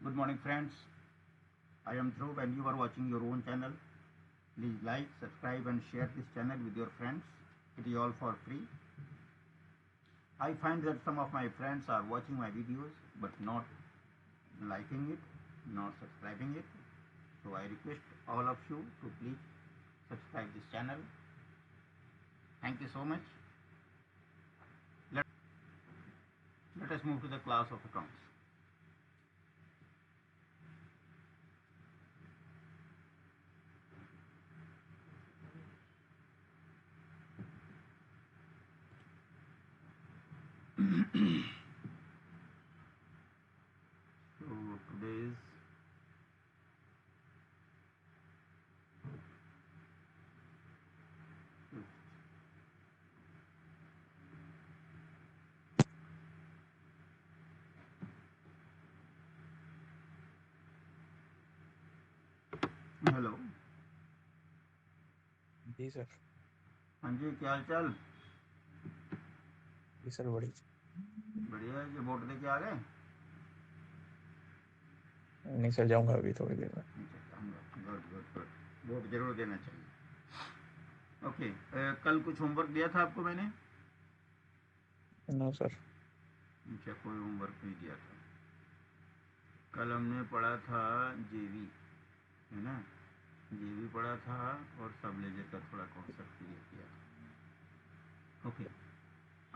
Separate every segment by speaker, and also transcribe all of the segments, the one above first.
Speaker 1: Good morning, friends. I am Dhruv, and you are watching your own channel. Please like, subscribe, and share this channel with your friends. It is all for free. I find that some of my friends are watching my videos but not liking it, not subscribing it. So I request all of you to please subscribe this channel. Thank you so much. Let us move to the class of accounts. So today's hello.
Speaker 2: जी sir.
Speaker 1: हाँ जी, क्या हाल चाल?
Speaker 2: जी sir, बड़ी
Speaker 1: बढ़िया है। ये vote दे के आ गए?
Speaker 2: नहीं सर, जाऊंगा अभी थोड़ी देर में।
Speaker 1: Good good good. वोट जरूर देना चाहिए। ओके। कल कुछ होमवर्क दिया था आपको मैंने?
Speaker 2: No sir.
Speaker 1: अच्छा, कोई होमवर्क नहीं दिया था। कल हमने पढ़ा था जेवी, है ना? जेवी पढ़ा था और सब लेजर का थोड़ा कॉन्सेप्ट क्लियर किया था। ओके।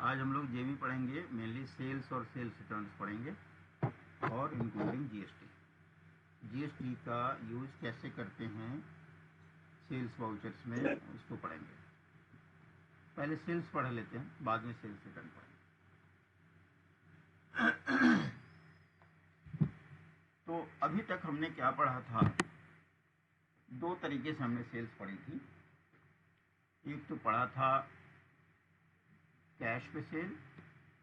Speaker 1: आज हम लोग जेवी पढ़ेंगे, मेनली सेल्स और सेल्स रिटर्न्स पढ़ेंगे और इंक्लूडिंग जीएसटी। जीएसटी का यूज कैसे करते हैं सेल्स वाउचर्स में, उसको पढ़ेंगे। पहले सेल्स पढ़ लेते हैं, बाद में सेल्स रिटर्न पढ़ेंगे। तो अभी तक हमने क्या पढ़ा था? दो तरीके से हमने सेल्स पढ़ी थी। एक तो पढ़ा था कैश पे सेल,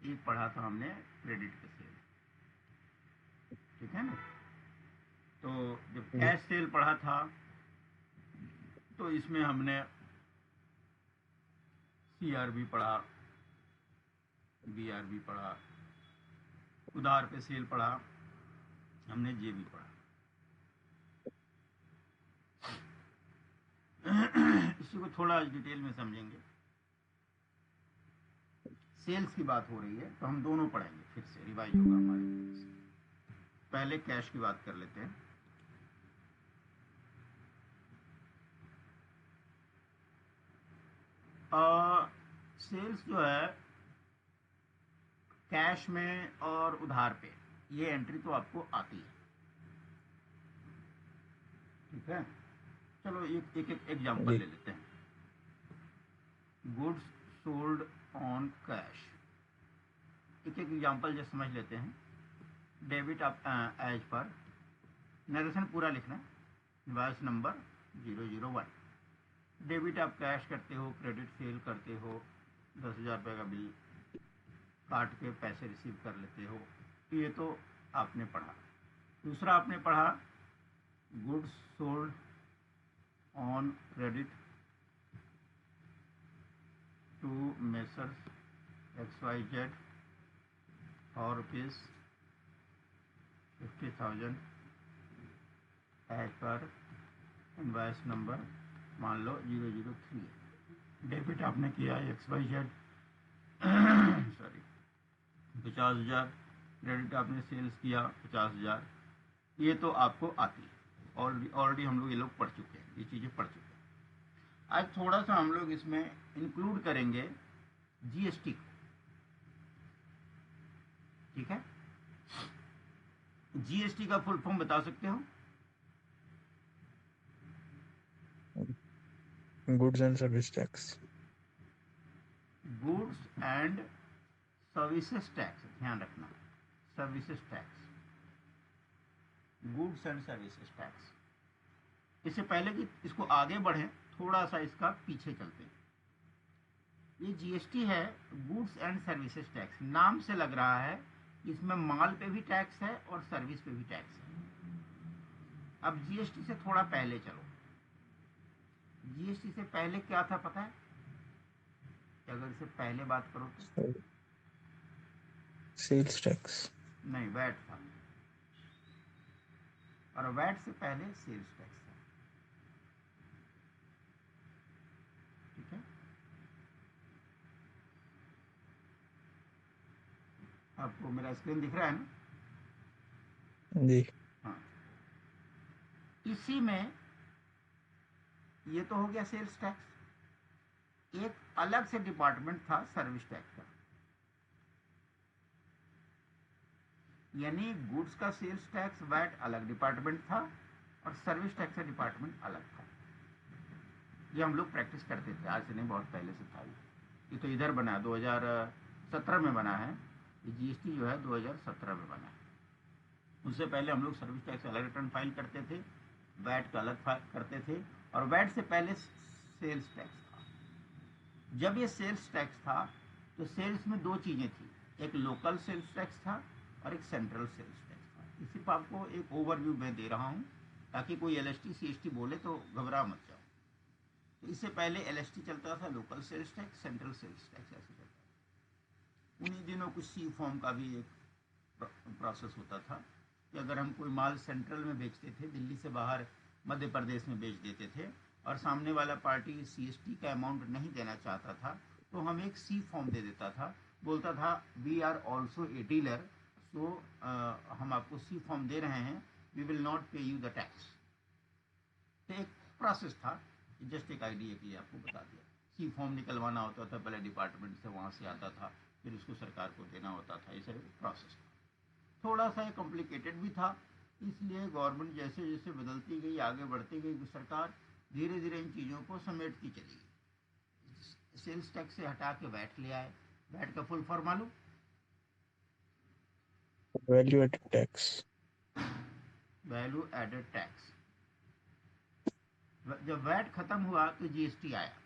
Speaker 1: एक पढ़ा था हमने क्रेडिट पे सेल। ठीक है ना? तो जब
Speaker 2: जी।
Speaker 1: कैश सेल पढ़ा था तो इसमें हमने सीआरबी पढ़ा, बीआरबी पढ़ा, उधार पे सेल पढ़ा, हमने जेबी पढ़ा। इसी को थोड़ा डिटेल में समझेंगे। सेल्स की बात हो रही है तो हम दोनों पढ़ेंगे, फिर से रिवाइज होगा हमारे। पहले कैश की बात कर लेते हैं। सेल्स जो है कैश में और उधार पे, ये एंट्री तो आपको आती है। ठीक है, चलो एक एक एग्जांपल
Speaker 2: जी।
Speaker 1: ले लेते हैं। गुड्स सोल्ड ऑन कैश, एक एक एग्जांपल जैसे समझ लेते हैं। डेबिट आप एज पर नरेशन पूरा लिखना, इनवॉइस नंबर 001। डेबिट आप कैश करते हो, क्रेडिट सेल करते हो, 10,000 रुपये का बिल काट के पैसे रिसीव कर लेते हो। ये तो आपने पढ़ा। दूसरा आपने पढ़ा goods sold on credit to Messrs XYZ for ₹50,000 as per invoice number मान लो 003। डेबिट आपने किया XYZ, सॉरी, 50,000। क्रेडिट आपने सेल्स किया 50,000। ये तो आपको आती है, ऑलरेडी हम लोग ये लोग पढ़ चुके हैं, ये चीज़ें पढ़ चुके हैं। आज थोड़ा सा हम लोग इसमें इंक्लूड करेंगे जीएसटी को। ठीक है, जीएसटी का फुल फॉर्म बता सकते हो?
Speaker 2: Goods and service tax.
Speaker 1: Goods and services tax, ध्यान रखना, services tax, goods and services tax. इससे पहले कि इसको आगे बढ़े, थोड़ा सा इसका पीछे चलते हैं। ये जीएसटी है, गुड्स एंड सर्विसेज टैक्स। नाम से लग रहा है इसमें माल पे भी टैक्स है और सर्विस पे भी टैक्स है। अब जीएसटी से थोड़ा पहले चलो। जीएसटी से पहले क्या था पता है? अगर इससे पहले बात करो तो
Speaker 2: सेल्स टैक्स।
Speaker 1: नहीं, वैट था। और वैट से पहले सेल्स टैक्स था। ठीक है, आपको मेरा स्क्रीन दिख रहा है ना?
Speaker 2: जी।
Speaker 1: हाँ, इसी में ये तो हो गया सेल्स टैक्स। एक अलग से डिपार्टमेंट था सर्विस टैक्स का, यानी गुड्स का सेल्स टैक्स वैट अलग डिपार्टमेंट था और सर्विस टैक्स का डिपार्टमेंट अलग था। ये हम लोग प्रैक्टिस करते थे, आज से नहीं, बहुत पहले से था ये तो इधर बना 2017 में बना है। ये जीएसटी जो है 2017 में बना है। उससे पहले हम लोग सर्विस टैक्स अलग रिटर्न फाइल करते थे, वैट का अलग करते थे, और वैट से पहले सेल्स टैक्स था। जब ये सेल्स टैक्स था तो सेल्स में दो चीज़ें थी, एक लोकल सेल्स टैक्स था और एक सेंट्रल सेल्स टैक्स था। इसी पर आपको एक ओवरव्यू मैं दे रहा हूँ ताकि कोई एलएसटी सीएसटी बोले तो घबरा मत जाओ। तो इससे पहले एलएसटी चलता था, local sales tax, central sales tax ऐसे चलता था। उन्हीं दिनों कुछ सी फॉर्म का भी एक प्रोसेस होता था कि अगर हम कोई माल सेंट्रल में बेचते थे, दिल्ली से बाहर मध्य प्रदेश में बेच देते थे, और सामने वाला पार्टी सीएसटी का अमाउंट नहीं देना चाहता था, तो हम एक सी फॉर्म दे देता था, बोलता था we are also a dealer, so हम आपको सी फॉर्म दे रहे हैं, we will not pay you the tax. तो एक प्रोसेस था, जस्ट एक आइडिया के लिए आपको बता दिया। सी फॉर्म निकलवाना होता था, पहले डिपार्टमेंट से वहाँ से आता था, फिर उसको सरकार को देना होता था, ये सब प्रोसेस था। थोड़ा सा कॉम्प्लिकेटेड भी था, इसलिए गवर्नमेंट जैसे जैसे बदलती गई, आगे बढ़ती गई सरकार, धीरे धीरे इन चीज़ों को समेटती चली गई। सेल्स टैक्स से हटा के वैट ले आए। वैट का फुल फॉर्म मालूम?
Speaker 2: Value added tax.
Speaker 1: Value added tax. जब वैट खत्म हुआ तो जीएसटी आया,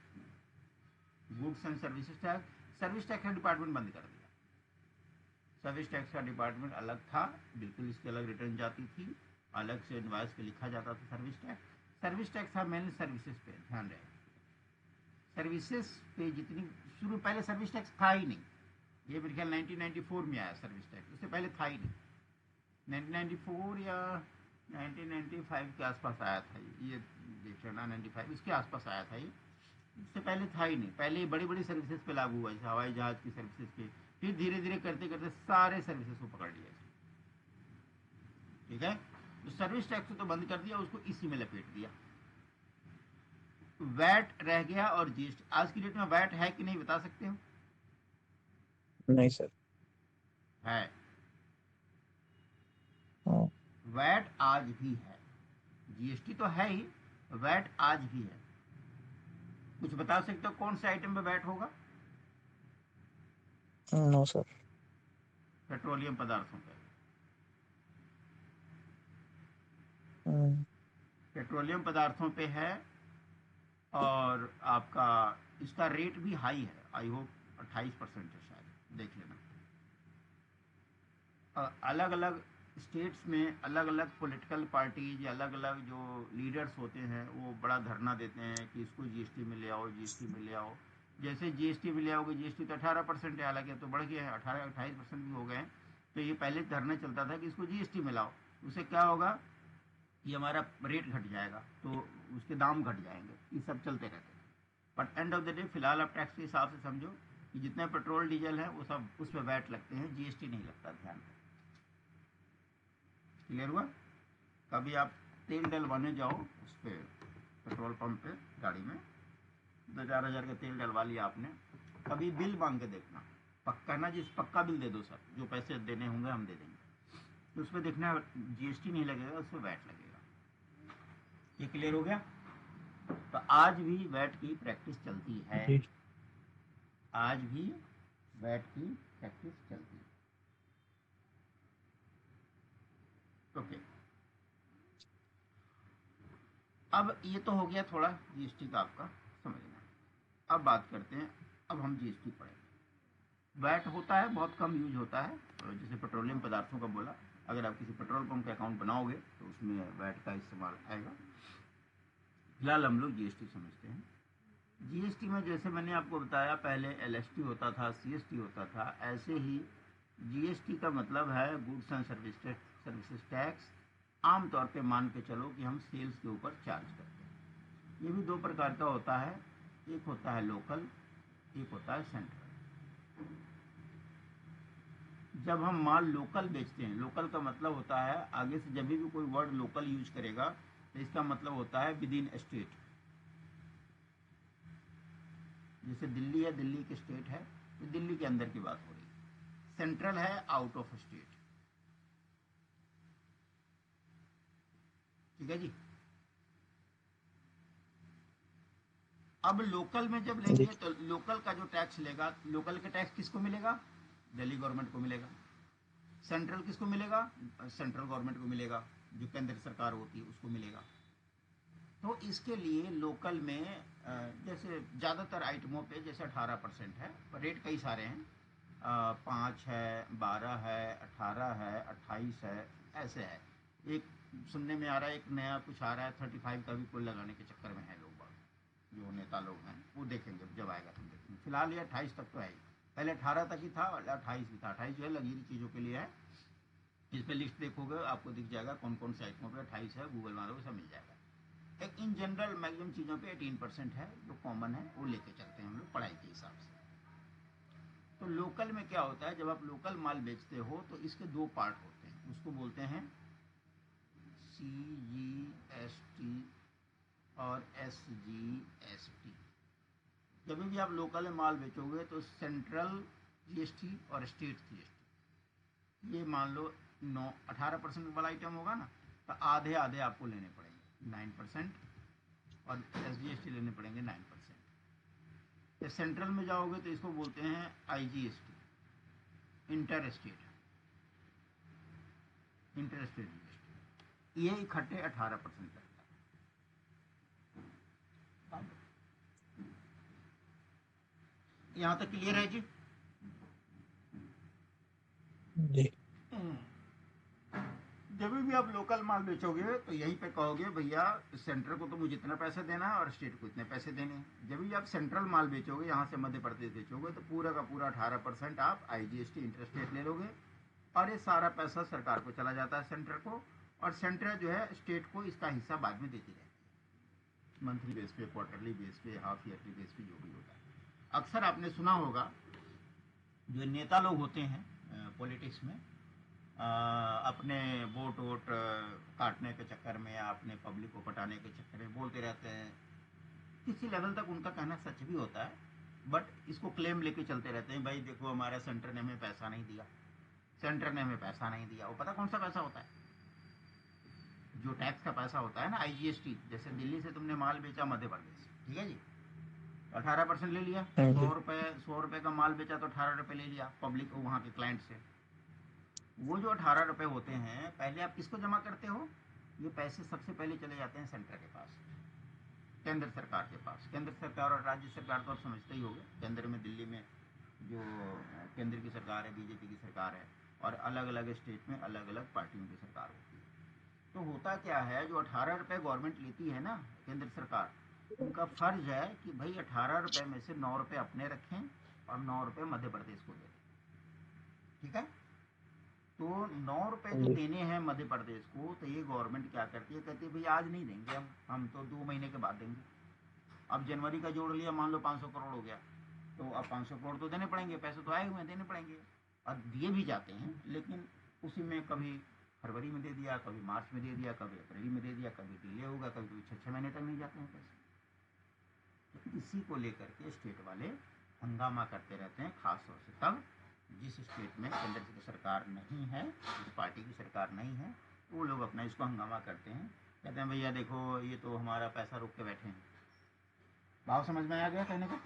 Speaker 1: goods and services tax. Service tax का डिपार्टमेंट बंद कर दिया। सर्विस टैक्स का डिपार्टमेंट अलग था, बिल्कुल इसकी अलग रिटर्न जाती थी, अलग से इनवॉइस पे लिखा जाता था सर्विस टैक्स। सर्विस टैक्स था मेनली सर्विसेज पे, ध्यान रहे, सर्विसेज पे जितनी शुरू, पहले सर्विस टैक्स था ही नहीं। ये मेरे ख्याल 1994 में आया सर्विस टैक्स, उससे पहले था ही नहीं। 1994 या 1995 के आसपास आया था ये, देखिए ना, 95 इसके आसपास आया था ये, इससे पहले था ही नहीं। पहले बड़ी बड़ी सर्विसेज पे लागू हुआ, जैसे हवाई जहाज की सर्विसेज पे, फिर धीरे धीरे करते करते सारे सर्विसेज को पकड़ लिया। ठीक है, तो सर्विस टैक्स तो बंद कर दिया, उसको इसी में लपेट दिया। वैट रह गया और जीएसटी। आज की डेट में वैट है कि नहीं बता सकते हो?
Speaker 2: नहीं सर।
Speaker 1: है।
Speaker 2: हाँ।
Speaker 1: वैट आज भी है। जीएसटी तो है ही, वैट आज भी है। कुछ बता सकते हो कौन से आइटम पे वैट होगा?
Speaker 2: No sir.
Speaker 1: पेट्रोलियम पदार्थों पे। पेट्रोलियम पदार्थों पे है, और आपका इसका रेट भी हाई है, आई होप 28% है शायद, देख लेना। अलग अलग स्टेट्स में अलग अलग पॉलिटिकल पार्टीज या अलग अलग जो लीडर्स होते हैं वो बड़ा धरना देते हैं कि इसको जीएसटी में ले आओ, जीएसटी में ले आओ। जैसे जीएसटी में ले आओगे, जीएसटी तो 18% है, हालांकि तो बढ़ गया है, 18-28% भी हो गए हैं। तो ये पहले धरना चलता था कि इसको जीएसटी में लाओ, उससे क्या होगा, ये हमारा रेट घट जाएगा, तो उसके दाम घट जाएंगे, ये सब चलते रहते हैं। But end of the day फिलहाल आप टैक्स के हिसाब से समझो कि जितने पेट्रोल डीजल है वो सब उस पर वैट लगते हैं, जीएसटी नहीं लगता, ध्यान रखें। क्लियर हुआ? कभी आप तेल डलवाने जाओ उस पर, पेट्रोल पंप पे, गाड़ी में 2-4 हज़ार का तेल डलवा लिया आपने, कभी बिल मांग के देखना, पक्का ना, जिस पक्का बिल दे दो सर, जो पैसे देने होंगे हम दे देंगे, तो उस पर देखना जीएसटी नहीं लगेगा, उस पर वैट लगेगा। ये क्लियर हो गया? तो आज भी वैट की प्रैक्टिस चलती है,
Speaker 2: जी।
Speaker 1: आज भी वैट की प्रैक्टिस चलती है। ओके, अब ये तो हो गया थोड़ा जीएसटी का आपका समझना। अब बात करते हैं, अब हम जीएसटी पढ़ेंगे। वैट होता है, बहुत कम यूज होता है, जैसे पेट्रोलियम पदार्थों का बोला, अगर आप किसी पेट्रोल पंप का अकाउंट बनाओगे तो उसमें वैट का इस्तेमाल आएगा। फिलहाल हम लोग जीएसटी समझते हैं। जीएसटी में जैसे मैंने आपको बताया, पहले एलएसटी होता था, सीएसटी होता था, ऐसे ही जीएसटी का मतलब है गुड्स एंड सर्विसेज टैक्स, आम तौर पे मान के चलो कि हम सेल्स के ऊपर चार्ज करते हैं। ये भी दो प्रकार का होता है, एक होता है लोकल, एक होता है सेंट्रल। जब हम माल लोकल बेचते हैं, लोकल का मतलब होता है, आगे से जब भी कोई वर्ड लोकल यूज करेगा तो इसका मतलब होता है विद इन स्टेट। जैसे दिल्ली है, दिल्ली की स्टेट है तो दिल्ली के अंदर की बात हो रही है। सेंट्रल है आउट ऑफ स्टेट। ठीक है जी। अब लोकल में जब
Speaker 2: जी
Speaker 1: लेंगे तो लोकल का जो टैक्स लेगा, लोकल का टैक्स किसको मिलेगा? दिल्ली गवर्नमेंट को मिलेगा। सेंट्रल किसको मिलेगा? सेंट्रल गवर्नमेंट को मिलेगा, जो केंद्र सरकार होती है उसको मिलेगा। तो इसके लिए लोकल में जैसे ज़्यादातर आइटमों पे जैसे 18% है, पर रेट कई सारे हैं, 5 है, 12 है, 18 है, 28 है, ऐसे है। एक सुनने में आ रहा है, एक नया कुछ आ रहा है 35 का भी कोई लगाने के चक्कर में है लोग बाग, जो नेता लोग हैं वो देखेंगे जब आएगा तो देखेंगे। फिलहाल ये 28 तक तो है ही, पहले 18 तक ही था और 28 भी था। 28 जो है लग्जरी चीज़ों के लिए है। इस पर लिस्ट देखोगे आपको दिख जाएगा कौन कौन से आइटमों पर 28 है, गूगल मारोगे सब मिल जाएगा। एक इन जनरल मैक्सिमम चीज़ों पे 18% है, जो कॉमन है वो लेके चलते हैं हम लोग पढ़ाई के हिसाब से। तो लोकल में क्या होता है, जब आप लोकल माल बेचते हो तो इसके दो पार्ट होते हैं, उसको बोलते हैं CGST और SGST। जब भी आप लोकल में माल बेचोगे तो सेंट्रल GST और स्टेट GST, ये मान लो 18% वाला आइटम होगा ना, तो आधे आधे आपको लेने पड़ेंगे, 9%, और SGST लेने पड़ेंगे 9%। सेंट्रल में जाओगे तो इसको बोलते हैं IGST, इंटर स्टेट GST। ये इकट्ठे 18% लगता है। यहाँ तक क्लियर है जी?
Speaker 2: जी
Speaker 1: जब भी आप लोकल माल बेचोगे तो यहीं पे कहोगे भैया सेंटर को तो मुझे इतना पैसे देना है और स्टेट को इतने पैसे देने हैं। जब भी आप सेंट्रल माल बेचोगे, यहाँ से मध्य प्रदेश बेचोगे, तो पूरा का पूरा 18% आप IGST इंटर स्टेट ले लोगे, और ये सारा पैसा सरकार को चला जाता है, सेंटर को, और सेंटर जो है स्टेट को इसका हिस्सा बाद में देती रहती है, मंथली बेस पे, क्वार्टरली बेस पे, हाफ ईयरली बेस पे, जो भी होता है। अक्सर आपने सुना होगा जो नेता लोग होते हैं पॉलिटिक्स में, अपने वोट काटने के चक्कर में या अपने पब्लिक को पटाने के चक्कर में बोलते रहते हैं। किसी लेवल तक उनका कहना सच भी होता है, बट इसको क्लेम लेके चलते रहते हैं, भाई देखो हमारा सेंटर ने हमें पैसा नहीं दिया, सेंटर ने हमें पैसा नहीं दिया। वो पता कौन सा पैसा होता है? जो टैक्स का पैसा होता है ना, IGST। जैसे दिल्ली से तुमने माल बेचा मध्य प्रदेश, ठीक है जी, 18% ले लिया।
Speaker 2: हाँ जी
Speaker 1: 100 रुपये का माल बेचा तो 18 रुपये ले लिया पब्लिक को, वहाँ के क्लाइंट से। वो जो 18 रुपये होते हैं, पहले आप किसको जमा करते हो? ये पैसे सबसे पहले चले जाते हैं सेंटर के पास, केंद्र सरकार के पास। केंद्र सरकार और राज्य सरकार तो आप समझते ही होंगे, केंद्र में दिल्ली में जो केंद्र की सरकार है, BJP की सरकार है, और अलग अलग स्टेट में अलग अलग पार्टियों की सरकार होती है। तो होता क्या है, जो 18 रुपये गवर्नमेंट लेती है ना, केंद्र सरकार, उनका फर्ज है कि भाई 18 रुपये में से 9 रुपये अपने रखें और 9 रुपये मध्य प्रदेश को दें। ठीक है? तो 9 रुपये जो
Speaker 2: जी
Speaker 1: देने हैं मध्य प्रदेश को, तो ये गवर्नमेंट क्या करती है, कहती है भाई आज नहीं देंगे हम तो 2 महीने के बाद देंगे। अब जनवरी का जोड़ लिया, मान लो 500 करोड़ हो गया, तो अब 500 करोड़ तो देने पड़ेंगे, पैसे तो आए हुए हैं, देने पड़ेंगे। और दिए भी जाते हैं, लेकिन उसी में कभी फरवरी में दे दिया, कभी मार्च में दे दिया, कभी अप्रैल में दे दिया, कभी डिले होगा, कभी 6 महीने तक नहीं जाते हैं पैसे। तो इसी को लेकर के स्टेट वाले हंगामा करते रहते हैं, खास तौर से तब जिस स्टेट में केंद्र की सरकार नहीं है, जिस पार्टी की सरकार नहीं है, वो लोग अपना इसको हंगामा करते हैं, कहते हैं भैया देखो ये तो हमारा पैसा रोक के बैठे हैं। भाव समझ में आ गया कहने का?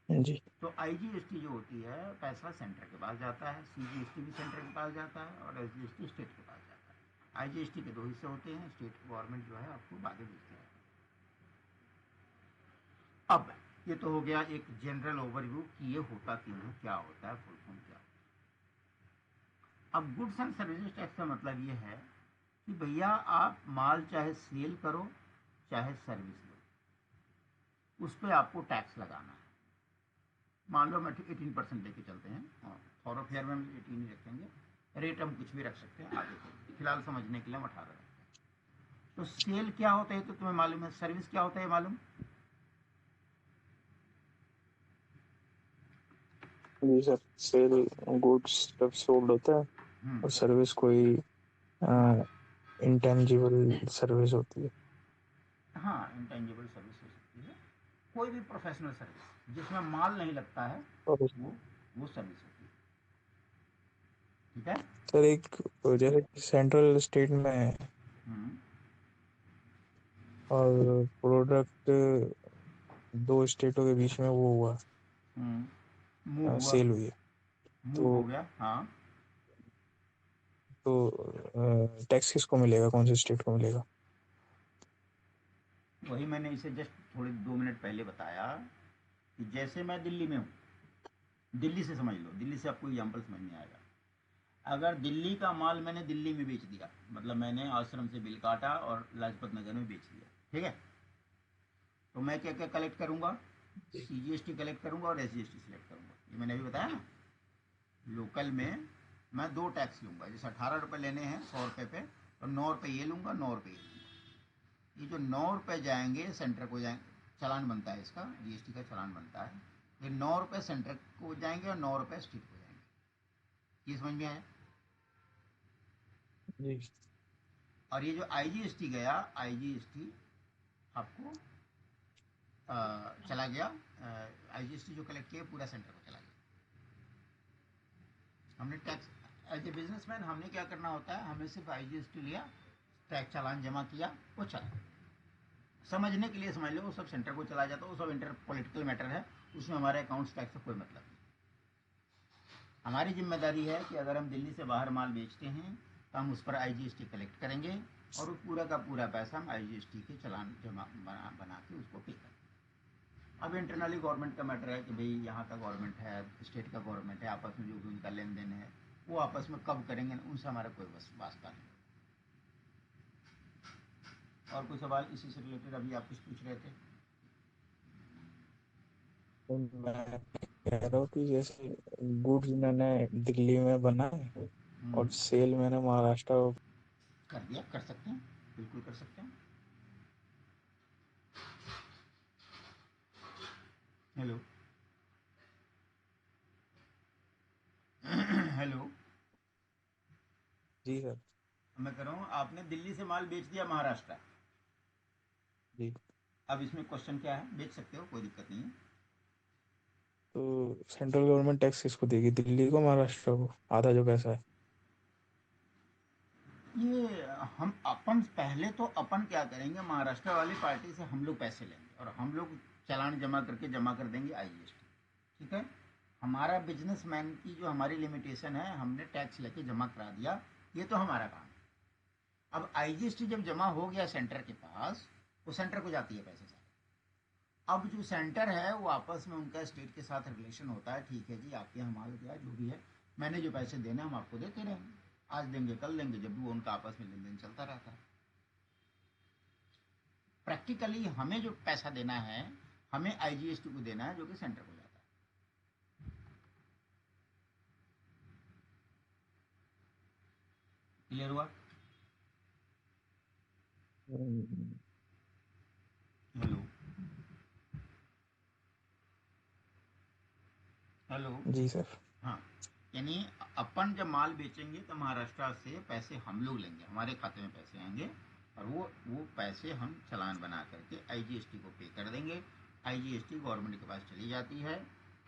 Speaker 2: जी
Speaker 1: तो IGST जो होती है, पैसा सेंटर के पास जाता है, CGST भी सेंटर के पास जाता है, और SGST स्टेट के पास जाता है। IGST के 2 हिस्से होते हैं, स्टेट गवर्नमेंट जो है आपको बाकी भेजती है। अब ये तो हो गया एक जनरल ओवरव्यू कि ये होता क्यों है, क्या होता है, फुल फॉर्म क्या होता है। अब गुड्स एंड सर्विसेज टैक्स का मतलब ये है कि भैया आप माल चाहे सेल करो चाहे सर्विस लो, उस पर आपको टैक्स लगाना है। मान लो हम 18% लेके चलते हैं, और थॉरोफेयर में हम 18 ही रखेंगे, रेट हम कुछ भी रख सकते हैं, आगे चलेंगे, फिलहाल समझने के लिए हम 18 रखते हैं। तो सेल क्या होता है तो तुम्हें मालूम है, सर्विस क्या होता है मालूम?
Speaker 2: जी सर, सेल गुड्स जब सोल्ड होता है,
Speaker 1: हम्म।
Speaker 2: और सर्विस कोई इंटेंजिबल सर्विस होती है।
Speaker 1: हाँ, इंटेंजिबल सर्विस हो सकती है, कोई भी प्रोफेशनल सर्विस जिसमें माल नहीं लगता है,
Speaker 2: और
Speaker 1: वो सर्विस होती है। ठीक है।
Speaker 2: सर एक, जैसे सेंट्रल स्टेट में है,
Speaker 1: हम्म।
Speaker 2: और प्रोडक्ट दो स्टेटों के बीच में वो हुआ,
Speaker 1: मूव हुआ,
Speaker 2: सेल हुई है,
Speaker 1: मूव
Speaker 2: तो
Speaker 1: हो गया, हाँ।
Speaker 2: टैक्स किसको मिलेगा, कौन से स्टेट को मिलेगा?
Speaker 1: वही मैंने इसे जस्ट थोड़े 2 मिनट पहले बताया कि जैसे मैं दिल्ली में हूँ, दिल्ली से समझ लो, दिल्ली से आपको एग्जाम्पल समझ में आएगा। अगर दिल्ली का माल मैंने दिल्ली में बेच दिया, मतलब मैंने आश्रम से बिल काटा और लाजपत नगर में बेच दिया, ठीक है, तो मैं क्या क्या कलेक्ट करूँगा? CGST कलेक्ट करूँगा और SGST सिलेक्ट करूँगा, ये मैंने अभी बताया ना। लोकल में मैं 2 टैक्स लूँगा, जैसे 18 रुपये लेने हैं 100 रुपये पे, तो 9 रुपये ये लूँगा, 9 रुपये ये लूँगा। ये जो 9 रुपये जाएंगे सेंटर को, जाएंगे, चालान बनता है इसका, GST का चालान बनता है, ये 9 रुपये सेंटर को जाएंगे और 9 रुपये स्टेट को जाएंगे। ये समझ में आया?
Speaker 2: जी।
Speaker 1: और ये जो IGST गया, IGST आपको चला गया, IGST जो कलेक्ट किया पूरा सेंटर को चला गया। हमने टैक्स, एज ए बिजनेसमैन हमने क्या करना होता है, हमने सिर्फ IGST लिया, टैक्स चालान जमा किया, वो चला। समझने के लिए समझ लो, वो सब सेंटर को चला जाता है, वो सब इंटर पॉलिटिकल मैटर है, उसमें हमारे अकाउंट्स टैक्स से कोई मतलब नहीं। हमारी जिम्मेदारी है कि अगर हम दिल्ली से बाहर माल बेचते हैं तो हम उस पर IGST कलेक्ट करेंगे, और वो पूरा का पूरा पैसा हम IGST के चालान जमा बना के उसको पे करेंगे। अब इंटरनली गवर्नमेंट का मैटर है कि भाई यहाँ का गवर्नमेंट है, स्टेट का गवर्नमेंट है, आपस में जो भी उनका लेन देन है वो आपस में कब करेंगे, उनसे हमारा कोई वास्ता नहीं। और कोई सवाल इसी से रिलेटेड? अभी आप कुछ पूछ रहे थे।
Speaker 2: तो मैं कह रहा हूँ कि जैसे गुड्स मैंने दिल्ली में बनाए, और
Speaker 1: हम्म,
Speaker 2: सेल मैंने महाराष्ट्र।
Speaker 1: कर दिया, कर सकते हैं, बिल्कुल कर सकते हैं। हेलो। हेलो।
Speaker 2: जी सर।
Speaker 1: मैं कह रहा हूँ आपने दिल्ली से माल बेच दिया महाराष्ट्र,
Speaker 2: जी।
Speaker 1: अब इसमें क्वेश्चन क्या है, बेच सकते हो, कोई दिक्कत नहीं है।
Speaker 2: तो सेंट्रल गवर्नमेंट टैक्स किसको देगी, दिल्ली को महाराष्ट्र को, आधा जो पैसा है?
Speaker 1: ये हम अपन पहले तो अपन क्या करेंगे, महाराष्ट्र वाली पार्टी से हम लोग पैसे लेंगे और हम लोग चालान जमा कर देंगे IGST। ठीक है, हमारा बिजनेसमैन की जो हमारी लिमिटेशन है, हमने टैक्स लेके जमा करा दिया, ये तो हमारा काम है। अब IGST जब जमा हो गया सेंटर के पास, वो सेंटर को जाती है पैसे सारे। अब जो सेंटर है वो आपस में उनका स्टेट के साथ रिलेशन होता है, ठीक है जी आपके यहाँ माल गया जो भी है, मैंने जो पैसे देने हम आपको देते रहेंगे, आज देंगे कल देंगे, जब भी वो उनका आपस में लेन देन चलता रहता है। प्रैक्टिकली हमें जो पैसा देना है, हमें IGST को देना है, जो कि सेंटर को जाता है। क्लियर हुआ?
Speaker 2: हम्म,
Speaker 1: हेलो। हेलो।
Speaker 2: जी सर।
Speaker 1: हाँ, यानी अपन जब माल बेचेंगे तो महाराष्ट्र से पैसे हम लोग लेंगे, हमारे खाते में पैसे आएंगे, और वो पैसे हम चालान बना करके IGST को पे कर देंगे। IGST गवर्नमेंट के पास चली जाती है।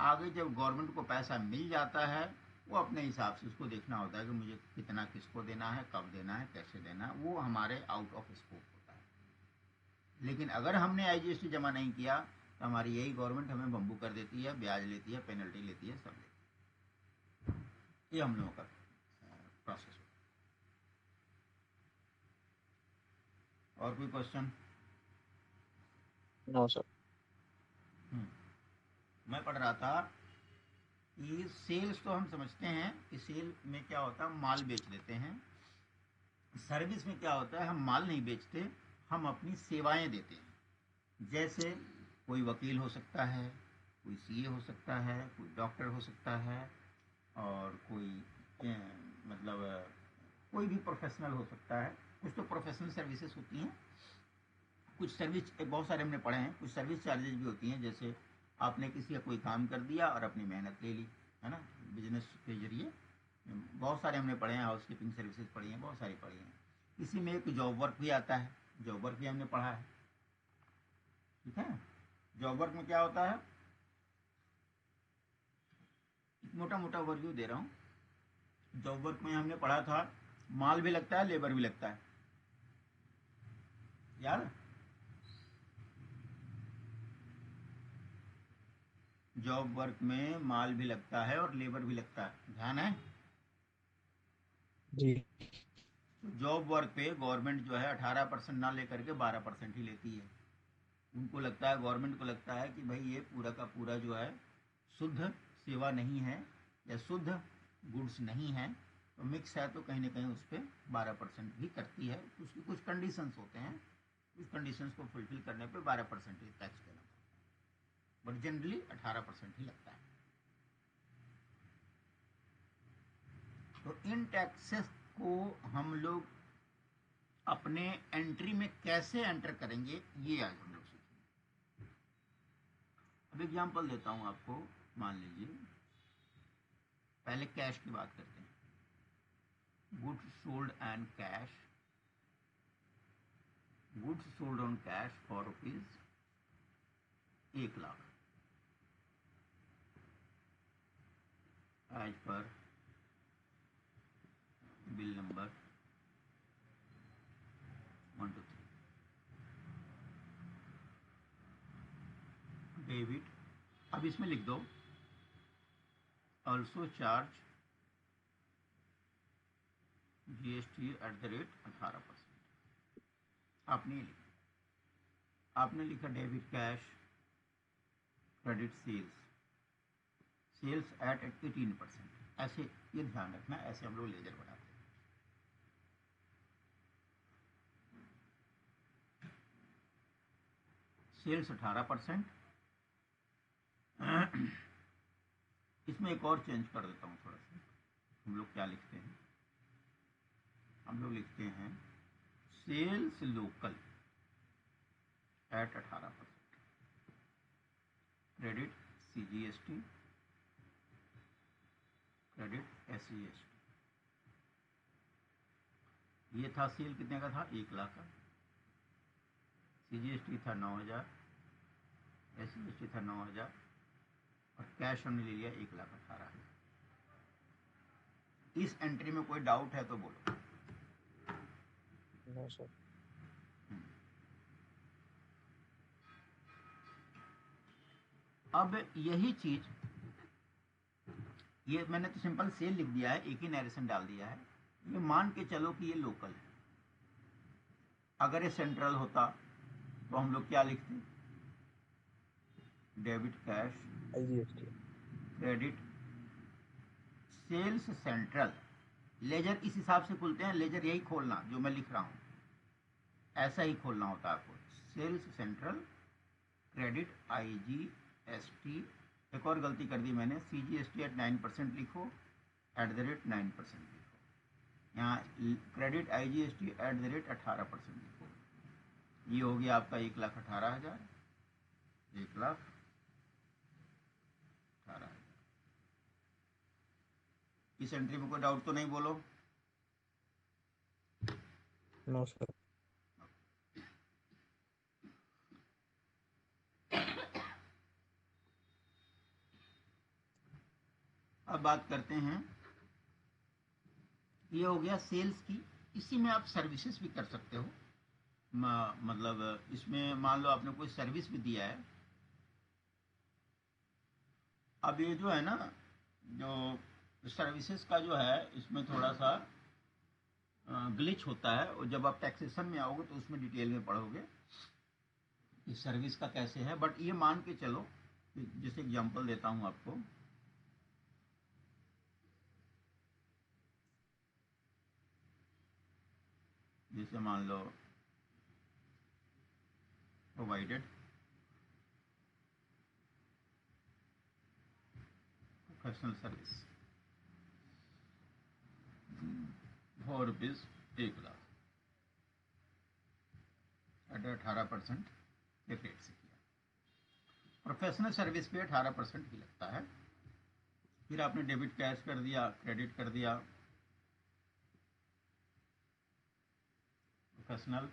Speaker 1: आगे जब गवर्नमेंट को पैसा मिल जाता है, वो अपने हिसाब से उसको देखना होता है कि मुझे कितना किसको देना है, कब देना है, कैसे देना है, वो हमारे आउट ऑफ स्कोप होता है। लेकिन अगर हमने IGST जमा नहीं किया तो हमारी यही गवर्नमेंट हमें बम्बू कर देती है, ब्याज लेती है, पेनल्टी लेती है, सब लेती है। ये हम लोगों का प्रोसेस है। और कोई क्वेश्चन?
Speaker 2: No sir.
Speaker 1: मैं पढ़ रहा था कि सेल्स तो हम समझते हैं कि सेल में क्या होता है, माल बेच देते हैं। सर्विस में क्या होता है, हम माल नहीं बेचते, हम अपनी सेवाएं देते हैं। जैसे कोई वकील हो सकता है, कोई CA हो सकता है, कोई डॉक्टर हो सकता है, और कोई मतलब कोई भी प्रोफेशनल हो सकता है। कुछ तो प्रोफेशनल सर्विसेज होती हैं, कुछ सर्विस बहुत सारे हमने पढ़े हैं, कुछ सर्विस चार्जेज भी होती हैं, जैसे आपने किसी का कोई काम कर दिया और अपनी मेहनत ले ली, है ना, बिजनेस के जरिए। बहुत सारे हमने पढ़े हैं, हाउस कीपिंग सर्विसेज पढ़ी हैं, बहुत सारी पढ़ी हैं। इसी में एक जॉब वर्क भी आता है, जॉब वर्क भी हमने पढ़ा है, ठीक है। जॉब वर्क में क्या होता है, मोटा मोटा ओवरव्यू दे रहा हूँ। जॉब वर्क में हमने पढ़ा था माल भी लगता है, लेबर भी लगता है, यार जॉब वर्क में माल भी लगता है और लेबर भी लगता है, ध्यान है।
Speaker 2: जी।
Speaker 1: जॉब वर्क पे गवर्नमेंट जो है 18% ना लेकर के 12% ही लेती है। उनको लगता है, गवर्नमेंट को लगता है कि भाई ये पूरा का पूरा जो है शुद्ध सेवा नहीं है या शुद्ध गुड्स नहीं है, तो मिक्स है, तो कहीं ना कहीं उस पर 12% भी करती है। तो उसके कुछ कंडीशंस होते हैं, उस कंडीशंस को फुलफिल करने पे 12% ही टैक्स देना पड़ता है, बट जनरली 18% ही लगता है। तो इन टैक्सेस को हम लोग अपने एंट्री में कैसे एंटर करेंगे, ये आज हम लोग सीखेंगे। अब एग्जांपल देता हूं आपको। मान लीजिए पहले कैश की बात करते हैं। Goods sold and cash, goods sold on cash for rupees 1,00,000 as per bill number 1 2 3। Debit, अब इसमें लिख दो also charge GST at the rate 18%। आपने लिखा, आपने लिखा debit cash, credit sales, sales at 18%। ऐसे ये ध्यान रखना, ऐसे हम लोग लेजर बनाते हैं। सेल्स 18%। इसमें एक और चेंज कर देता हूँ थोड़ा सा। हम लोग क्या लिखते हैं, हम लोग लिखते हैं sales local at 18%, credit CGST, credit SCST। ये था सेल कितने का था, 1,00,000 का। CGST था 9,000, SCST था 9,000 और कैश हमने ले लिया 1,18,000। इस एंट्री में कोई डाउट है तो बोलो।
Speaker 2: No sir.
Speaker 1: अब यही चीज, ये मैंने तो सिंपल सेल लिख दिया है, एक ही नरेशन डाल दिया है। ये मान के चलो कि ये लोकल है। अगर ये सेंट्रल होता तो हम लोग क्या लिखते, debit cash,
Speaker 2: IGST।
Speaker 1: Credit sales central. Ledger इस हिसाब से खुलते हैं, लेजर यही खोलना जो मैं लिख रहा हूं, ऐसा ही खोलना होता है आपको। Sales central, credit IGST। एक और गलती कर दी मैंने, CGST एट 9% लिखो, एट द रेट 9% लिखो। यहाँ credit IGST eight the rate 18% लिखो। ये हो गया आपका 1,18,000, 1,18,000। इस एंट्री में कोई डाउट तो नहीं, बोलो।
Speaker 2: No sir.
Speaker 1: अब बात करते हैं, ये हो गया सेल्स की। इसी में आप सर्विसेज भी कर सकते हो। मतलब इसमें मान लो आपने कोई सर्विस भी दिया है। अब ये जो है ना, जो सर्विसेज का जो है, इसमें थोड़ा सा ग्लिच होता है, और जब आप टैक्सेशन में आओगे तो उसमें डिटेल में पढ़ोगे कि सर्विस का कैसे है। बट ये मान के चलो, जैसे एग्जांपल देता हूं आपको। जैसे मान लो provided professional service, for rupees 1,00,000 at 18% के रेट से किया। प्रोफेशनल सर्विस पे 18% ही लगता है। फिर आपने डेबिट कैश कर दिया, क्रेडिट कर दिया। Professional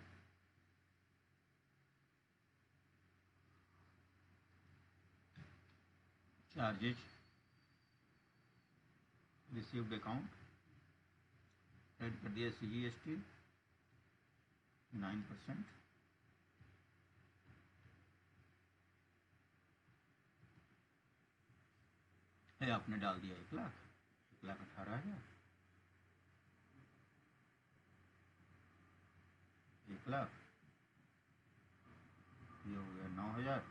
Speaker 1: charges received account, credit कर दिया CGST 9%। है आपने डाल दिया 1,00,000, 1,18,000, 1,00,000, ये हो गया 9,000।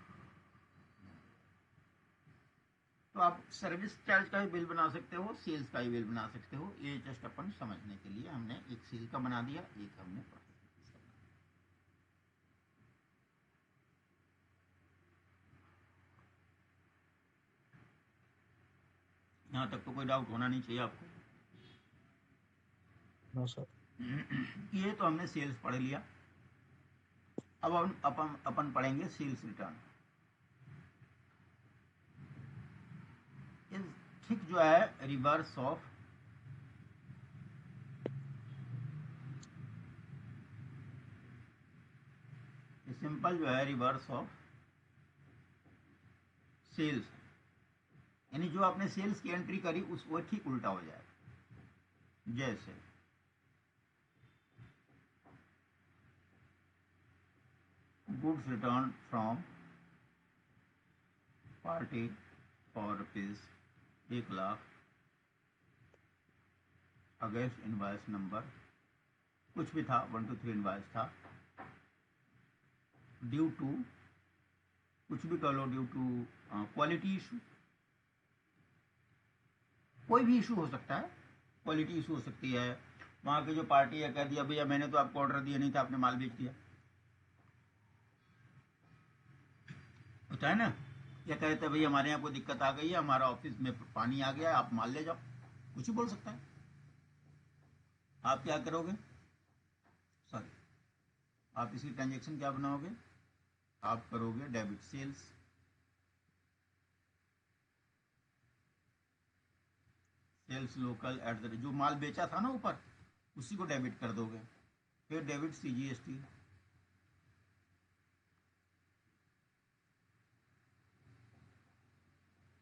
Speaker 1: तो आप सर्विस चार्ज का भी बिल बना सकते हो, सेल्स का भी बिल बना सकते हो। ये जस्ट अपन समझने के लिए हमने एक सेल का बना दिया, एक हमने प्रोफेशनल का बना दिया। यहाँ तक तो कोई डाउट होना नहीं चाहिए आपको।
Speaker 2: No sir.
Speaker 1: ये तो हमने सेल्स पढ़ लिया। अब अपन पढ़ेंगे सेल्स रिटर्न। ठीक जो है रिवर्स ऑफ सिंपल जो है रिवर्स ऑफ सेल्स, यानी जो आपने सेल्स की एंट्री करी उस वो ठीक उल्टा हो जाएगा। जैसे goods return from party for rupees 1,00,000 against invoice number कुछ भी था, 1 2 3 इनवॉइस था, ड्यू टू कुछ भी कर लो, ड्यू टू क्वालिटी इशू, कोई भी इशू हो सकता है, क्वालिटी इशू हो सकती है। वहां की जो पार्टी है कह दिया भैया मैंने तो आपको ऑर्डर दिया नहीं था, आपने माल बेच दिया, होता है ना। या कहते हैं भैया हमारे यहाँ कोई दिक्कत आ गई है, हमारा ऑफिस में पानी आ गया है, आप माल ले जाओ, कुछ भी बोल सकता है। आप क्या करोगे, सॉरी, आप इसकी ट्रांजेक्शन क्या बनाओगे, आप करोगे debit sales, sales local at the, जो माल बेचा था ना ऊपर उसी को डेबिट कर दोगे। फिर डेबिट CGST,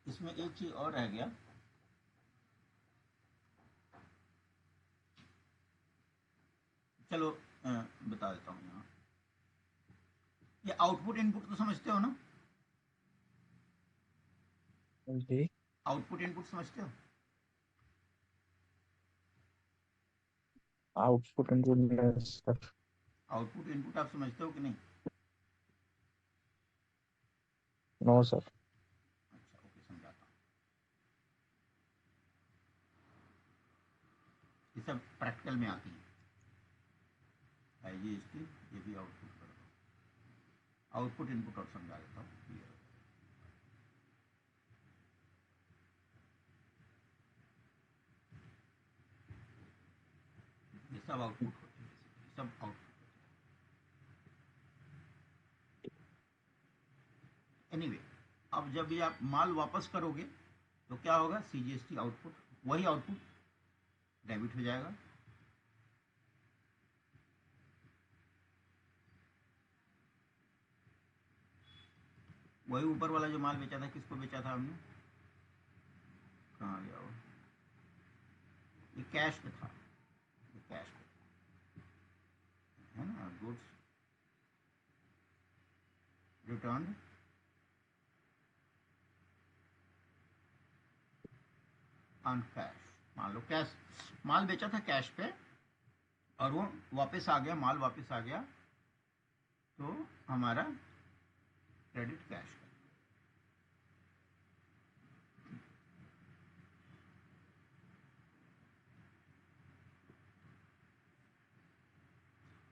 Speaker 1: इसमें एक चीज और रह गया, चलो बता देता हूँ। यहाँ ये आउटपुट इनपुट तो समझते हो ना,
Speaker 2: जी।
Speaker 1: आउटपुट इनपुट समझते हो।
Speaker 2: Output input sir.
Speaker 1: Output input आप समझते हो कि नहीं।
Speaker 2: No sir.
Speaker 1: अच्छा ओके, समझाता हूँ। ये सब प्रैक्टिकल में आती है। ये इसकी ये भी आउटपुट कर दो, आउटपुट इनपुट और समझा देता हूँ। ये सब आउटपुट होते हैं, ये सब आउटपुट। एनीवे अब जब ये आप माल वापस करोगे तो क्या होगा, CGST आउटपुट, वही आउटपुट डेबिट हो जाएगा। वही ऊपर वाला जो माल बेचा था, किसको बेचा था हमने, कहाँ गया वो, ये कैश पे था, ये कैश पे है ना। गुड्स रिटर्न ऑन कैश, मान लो कैश माल बेचा था कैश पे और वो वापस आ गया, माल वापस आ गया, तो हमारा क्रेडिट कैश का।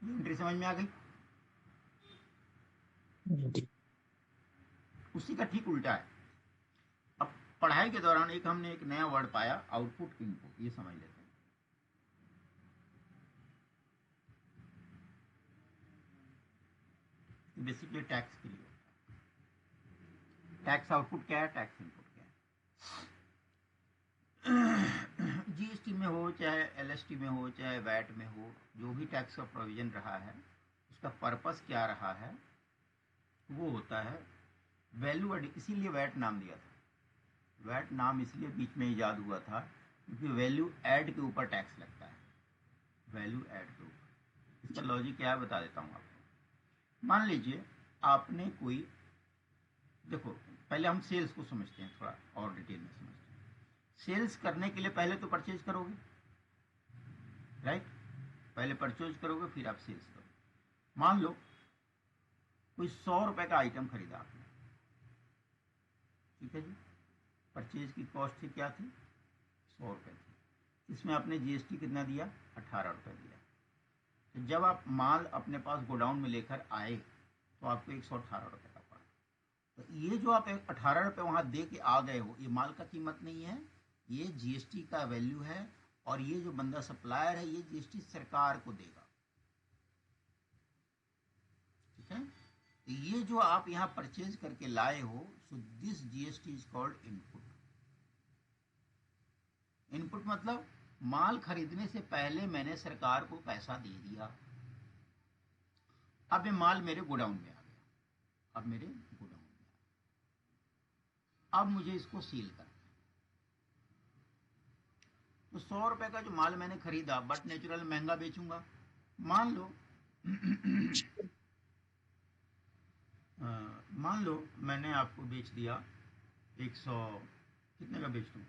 Speaker 1: एंट्री समझ में आ गई।
Speaker 2: जी।
Speaker 1: उसी का ठीक उल्टा है। अब पढ़ाई के दौरान एक हमने एक नया वर्ड पाया, आउटपुट इनपुट, ये समझ लेते हैं। बेसिकली टैक्स के लिए होता है। टैक्स आउटपुट क्या है, टैक्स इनपुट क्या है। जीएसटी में हो, चाहे एलएसटी में हो, चाहे वैट में हो, जो भी टैक्स का प्रोविजन रहा है उसका पर्पस क्या रहा है, वो होता है वैल्यू एड। इसीलिए वैट नाम दिया था। वैट नाम इसलिए बीच में ईजाद हुआ था क्योंकि वैल्यू ऐड के ऊपर टैक्स लगता है, वैल्यू ऐड के ऊपर। इसका लॉजिक क्या है बता देता हूँ आपको। मान लीजिए आपने कोई, देखो पहले हम सेल्स को समझते हैं, थोड़ा और डिटेल में समझते हैं। सेल्स करने के लिए पहले तो परचेज करोगे, राइट? पहले परचेज करोगे फिर आप सेल्स करोगे। मान लो कोई 100 रुपए का आइटम खरीदा आपने, ठीक है जी। परचेज की कॉस्ट थी क्या थी, 100 रुपए थी। इसमें आपने जीएसटी कितना दिया, 18 रुपए दिया। तो जब आप माल अपने पास गोडाउन में लेकर आए तो आपको 118 रुपए का पड़ा। तो ये जो आप 18 रुपए वहां दे के आ गए हो, ये माल का कीमत नहीं है, ये जीएसटी का वैल्यू है। और ये जो बंदा सप्लायर है ये जीएसटी सरकार को देगा, ठीक है। तो ये जो आप यहाँ परचेज करके लाए हो, so this GST is called input. Input मतलब माल खरीदने से पहले मैंने सरकार को पैसा दे दिया। अब ये माल मेरे गोडाउन में आ गया, अब मेरे गोडाउन में अब मुझे इसको सील करना है। तो 100 रुपए का जो माल मैंने खरीदा, बट नेचुरल महंगा बेचूंगा। मान लो मान लो मैंने आपको बेच दिया 100, कितने का बेच दूँ,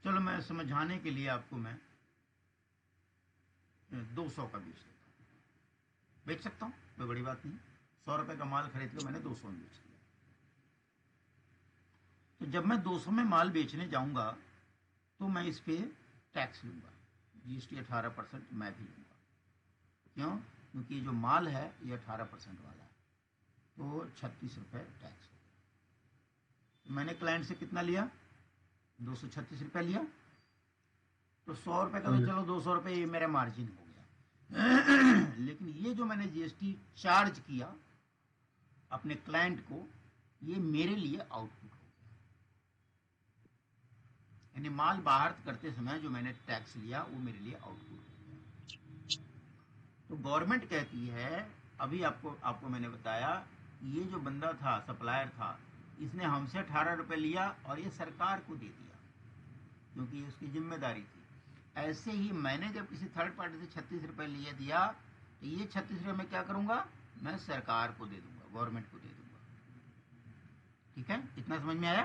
Speaker 1: चलो मैं समझाने के लिए आपको मैं 200 का बेच देता हूँ। बेच सकता हूँ, कोई बड़ी बात नहीं। 100 रुपए का माल खरीद के मैंने 200 में बेच दिया। तो जब मैं 200 में माल बेचने जाऊंगा तो मैं इस पे टैक्स लूंगा, जीएसटी 18% मैं भी लूंगा। क्यों? क्योंकि जो माल है ये 18% वाला है, तो 36 रुपये टैक्स हो गया। मैंने क्लाइंट से कितना लिया, 236 रुपये लिया। तो 100 रुपये का तो चलो 200 रुपये ये मेरा मार्जिन हो गया। लेकिन ये जो मैंने जीएसटी चार्ज किया अपने क्लाइंट को, ये मेरे लिए आउटपुट हो गया। यानी माल बाहर करते समय जो मैंने टैक्स लिया वो मेरे लिए आउटपुट हो गया। तो गवर्नमेंट कहती है, अभी आपको मैंने बताया, ये जो बंदा था, सप्लायर था, इसने हमसे 18 रुपये लिया और ये सरकार को दे दिया क्योंकि ये उसकी जिम्मेदारी थी। ऐसे ही मैंने जब किसी थर्ड पार्टी से 36 रुपये लिए दिया, तो ये 36 रुपये मैं क्या करूंगा, मैं सरकार को दे दूंगा, गवर्नमेंट को दे दूंगा। ठीक है, इतना समझ में आया?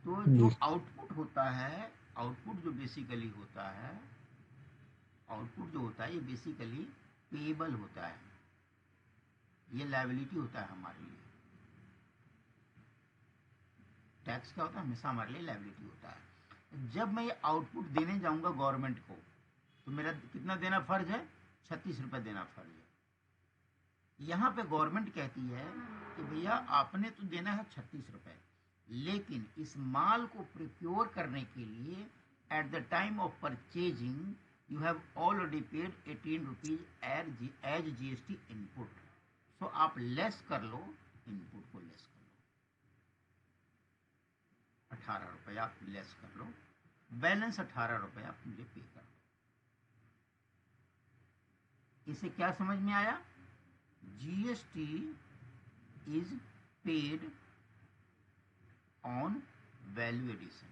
Speaker 1: तो जो आउटपुट होता है, आउटपुट जो बेसिकली होता है, आउटपुट जो होता है ये बेसिकली पेएबल होता है, ये लायबिलिटी होता है हमारे लिए। टैक्स क्या होता है, हमेशा हमारे लिए लायबिलिटी होता है। जब मैं ये आउटपुट देने जाऊंगा गवर्नमेंट को, तो मेरा कितना देना फर्ज है, 36 रुपये देना फर्ज है। यहाँ पे गवर्नमेंट कहती है कि भैया आपने तो देना है 36 रुपये, लेकिन इस माल को प्रिक्योर करने के लिए at the time of purchasing you have already paid 18 rupees as GST input. So आप लेस कर लो, इनपुट को लेस कर लो, 18 रुपये आप लेस कर लो, बैलेंस 18 रुपये आप मुझे पे कर दो। इसे क्या समझ में आया? GST is paid on value addition.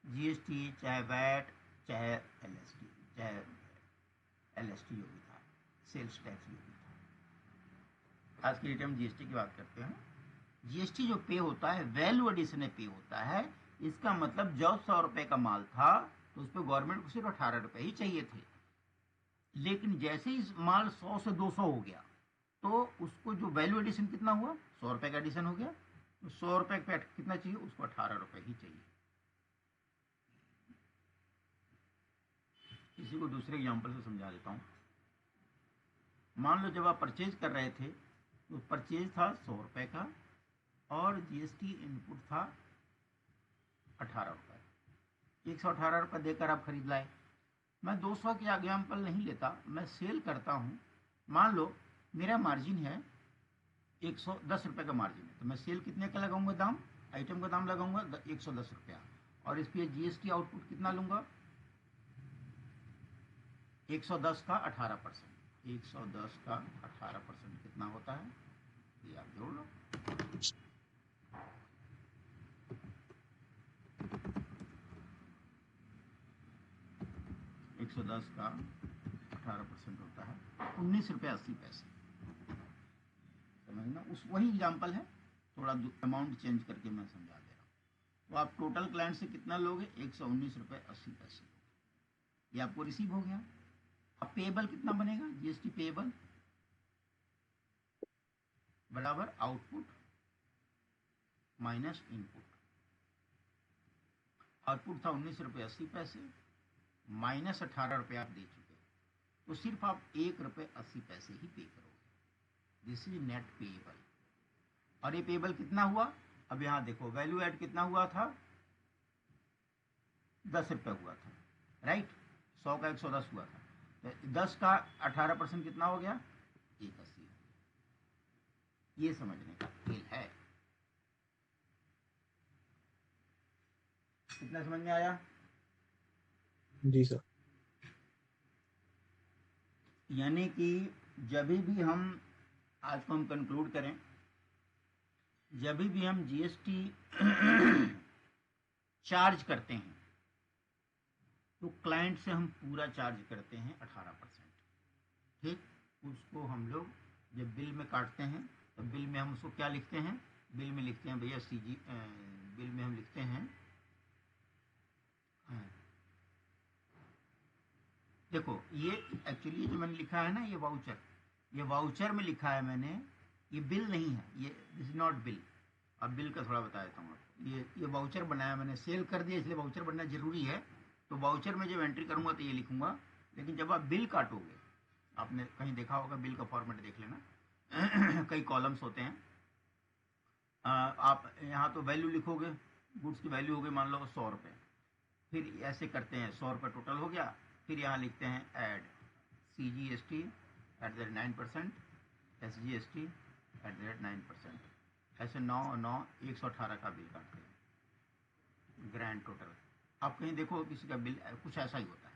Speaker 1: GST चाहे वैट चाहे एलएसटी, चाहे एलएसटी जो भी था, सेल्स टैक्स जो भी था, आज की डेट हम जीएसटी की बात करते हैं। जीएसटी जो पे होता है वैल्यू एडिशन पे होता है। इसका मतलब जब 100 रुपए का माल था तो उस पर गवर्नमेंट को सिर्फ 18 रुपए ही चाहिए थे, लेकिन जैसे ही माल 100 से 200 हो गया तो उसको जो वैल्यू एडिशन कितना हुआ, 100 रुपए का एडिशन हो गया। तो 100 रुपए पे कितना चाहिए, उसको 18 रुपए ही चाहिए। इसी को दूसरे एग्जाम्पल से समझा देता हूँ। मान लो जब आप परचेज कर रहे थे तो परचेज था 100 रुपए का और जीएसटी इनपुट था 18 रुपए। 118 रुपये देकर आप खरीद लाए। मैं 200 की एग्जाम्पल नहीं लेता, मैं सेल करता हूँ। मान लो मेरा मार्जिन है 110 रुपये का मार्जिन है, तो मैं सेल कितने का लगाऊंगा दाम, आइटम का दाम लगाऊंगा 110 रुपया, और इस पर जीएसटी आउटपुट कितना लूंगा, 110 का 18%। 110 का 18% कितना होता है, ये आप जोड़ लो। 110 का 18% होता है 19 रुपये 80 पैसे। समझना, उस वही एग्जाम्पल है, थोड़ा अमाउंट चेंज करके मैं समझा दे रहा हूँ। तो आप टोटल क्लाइंट से कितना लोगे, 119 रुपये 80 पैसे। ये आपको रिसीव हो गया। अब पेएबल कितना बनेगा, जीएसटी पेएबल बराबर आउटपुट माइनस इनपुट। आउटपुट था 19 रुपये 80 पैसे, माइनस 18 रुपये आप दे चुके, तो सिर्फ आप 1 रुपये 80 पैसे ही पे करोगे। This is net payable. और ये पेएबल कितना हुआ, अब यहां देखो वैल्यू ऐड कितना हुआ था, 10 रुपये हुआ था, राइट। 100 का 110 हुआ था, तो 10 का 18% कितना हो गया, 180। ये समझने का खेल है। कितना समझ में आया?
Speaker 2: जी सर।
Speaker 1: यानी कि जब भी हम, आज को हम कंक्लूड करें, जब भी हम जीएसटी चार्ज करते हैं तो क्लाइंट से हम पूरा चार्ज करते हैं 18%, ठीक। उसको हम लोग जब बिल में काटते हैं तो बिल में हम उसको क्या लिखते हैं, बिल में लिखते हैं भैया सीजी, बिल में हम लिखते हैं, देखो ये एक्चुअली जो मैंने लिखा है ना, ये वाउचर, ये वाउचर में लिखा है मैंने, ये बिल नहीं है, ये दिस इज नॉट बिल। अब बिल का थोड़ा बता देता हूँ आपको। ये वाउचर बनाया मैंने, सेल कर दिया इसलिए वाउचर बनना जरूरी है, तो वाउचर में जब एंट्री करूंगा तो ये लिखूंगा। लेकिन जब आप बिल काटोगे, आपने कहीं देखा होगा, बिल का फॉर्मेट देख लेना कई कॉलम्स होते हैं। आप यहाँ तो वैल्यू लिखोगे, गुड्स की वैल्यू हो गई मान लो 100 रुपये, फिर ऐसे करते हैं 100 रुपये टोटल हो गया, फिर यहाँ लिखते हैं ऐड CGST @ 9%, SGST @ 9%, ऐसे 118 का बिल काटते हैं, ग्रैंड टोटल। आप कहीं देखो किसी का बिल कुछ ऐसा ही होता है।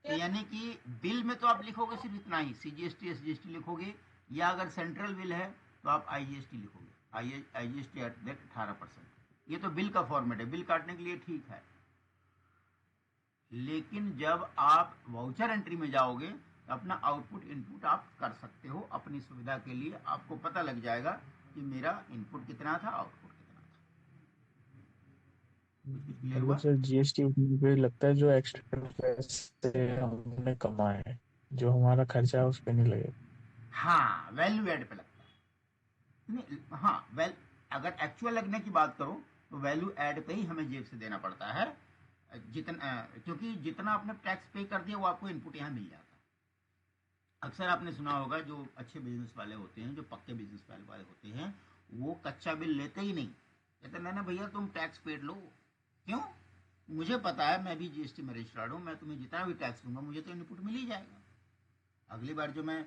Speaker 1: तो यानी कि बिल में तो आप लिखोगे सिर्फ इतना ही, CGST SGST लिखोगे, या अगर सेंट्रल बिल है तो आप IGST लिखोगे, IGST @ 18%। ये तो बिल का फॉर्मेट है, बिल काटने के लिए ठीक है। लेकिन जब आप वाउचर एंट्री में जाओगे तो अपना आउटपुट इनपुट आप कर सकते हो अपनी सुविधा के लिए, आपको पता लग जाएगा कि मेरा इनपुट कितना था, आउटपुट कितना था। कुछ क्लियर
Speaker 2: मतलब
Speaker 1: हुआ?
Speaker 2: सर जीएसटी पे लगता है जो एक्स्ट्रा पैसे हमने कमाए हैं, जो हमारा खर्चा है उस पे नहीं लगेगा।
Speaker 1: हाँ, वैल्यू एड पे लगता है। नहीं, हाँ, अगर एक्चुअल लगने की बात करो तो वैल्यू ऐड पे ही हमें जेब से देना पड़ता है, जितना, क्योंकि जितना आपने टैक्स पे कर दिया वो आपको इनपुट यहाँ मिल जाता है। अक्सर आपने सुना होगा जो अच्छे बिजनेस वाले होते हैं, जो पक्के बिजनेस वाले होते हैं, वो कच्चा बिल लेते ही नहीं, कहते नहीं ना भैया तुम टैक्स पेड लो। क्यों? मुझे पता है, मैं भी जीएसटी में रजिस्टर्ड हूँ, मैं तुम्हें जितना भी टैक्स दूंगा मुझे तो इनपुट मिल ही जाएगा। अगली बार जो मैं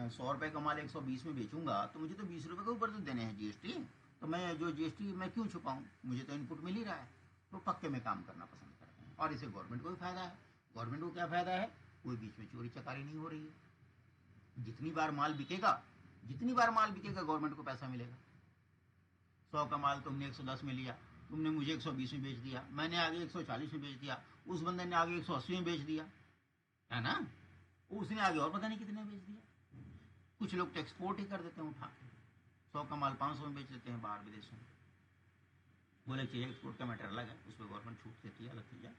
Speaker 1: 100 रुपये का माल 120 में बेचूंगा तो मुझे तो 20 रुपये के ऊपर तो देने हैं जीएसटी, तो मैं जो जीएसटी मैं क्यों छुपाऊं, मुझे तो इनपुट मिल ही रहा है। तो पक्के में काम करना पसंद करते हैं, और इसे गवर्नमेंट को भी फायदा है। गवर्नमेंट को क्या फायदा है, कोई बीच में चोरी चकारी नहीं हो रही है। जितनी बार माल बिकेगा, गवर्नमेंट को पैसा मिलेगा। 100 का माल तुमने 110 में लिया, तुमने मुझे 120 में बेच दिया, मैंने आगे 140 में बेच दिया, उस बंदे ने आगे 180 में बेच दिया, है ना, उसने आगे और पता नहीं कितने बेच दिया। कुछ लोग तो एक्सपोर्ट ही कर देते हैं उठा के, 100 का माल 500 में बेच देते हैं बाहर विदेशों में। बोले चाहिए एक्सपोर्ट का मैटर अलग है, उस पर गवर्नमेंट छूट देती है, अलग चीज़ है।